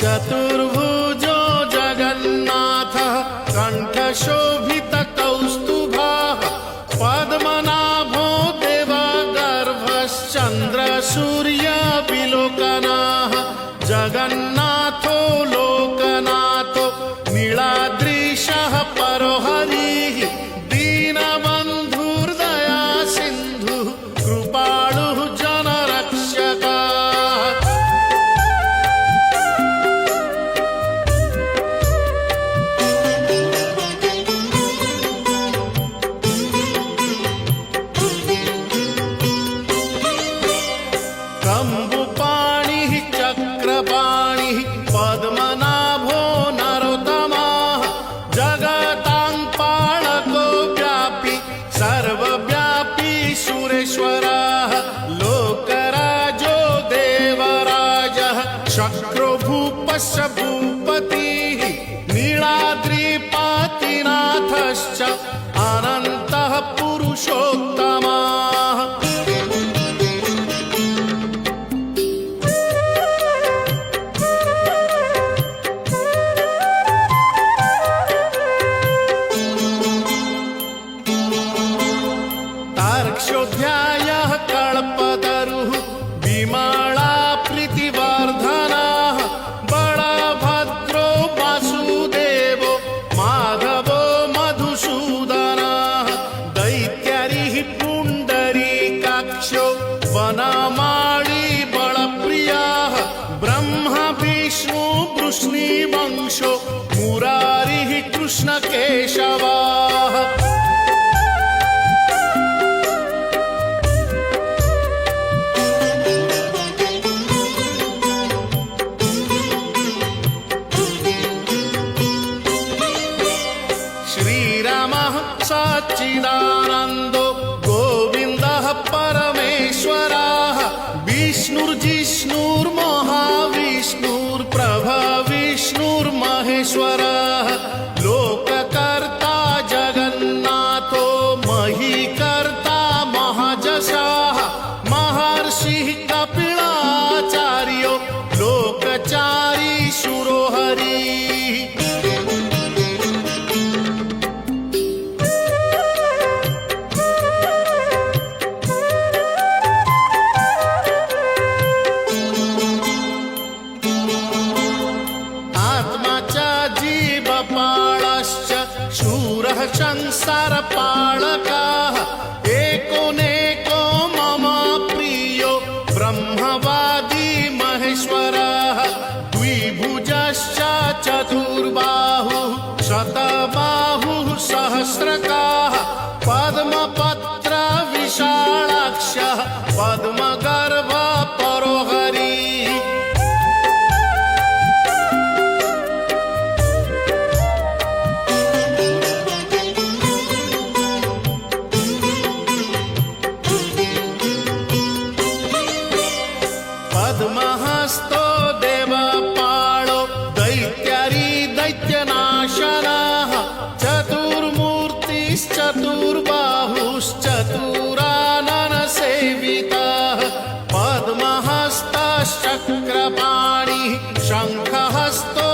चतुर्भुजो जगन्नाथः कण्ठशोभितकौस्तुभः पद्मनाभो देवगर्भश्चन्द्रसूर्यविलोकनः जगन्नाथो लोकनाथो नीलाद्रीशः परोहरिः दीनबन्धुर्दया सिन्धुः कृपालुः जनरक्षकः। कम्बुपाणिः चक्रपाणिः पद्मनाभो नरोत्तमः जगतां पालको व्यापी सर्वव्यापी सुरेश्वरः लोकराजो देवराजः शक्रो भूपस्य भूपतिः नीलाद्रिपातिनाथश्च अनन्तः पुरुषोत्तमः। तार्क्ष्योऽध्यायः कल्पतरुः विमला प्रीतिवर्धनः बलभद्रो वासुदेवो माधवो मधुसूदनः दैत्यारिः पुण्डरीकाक्षो वनमाली बलप्रियः ब्रह्मा विष्णु वृष्णिवंशो मुरारिः कृष्णकेशवः। श्रीरामः सच्चिदानन्दो गोविन्दः परमेश्वरः विष्णुर्जिष्णुर्महाविष्णुर्प्रभविष्णुर्महेश्वरः लोककर्ता जगन्नाथो महीकर्ता महाजशः महर्षिः कपिलाचार्यो लोकचारी सुरोहरिः। आत्मा च जीवपालश्च शूरः संसारपालकः एकोनेको मम प्रियो ब्रह्मवादी महेश्वरः द्विभुजश्च चतुर्बाहुः शतबाहुः सहस्रकः पद्मपत्र विशालाक्षः पद्मगर्भ परोहरिः। पद्महस्तो देवपालो दैत्यारी दैत्यनाशनः चतुर्मूर्तिश्चतुर्बाहुश्चतुराननसेवितः पद्महस्तश्चक्रपाणिः शङ्खहस्तो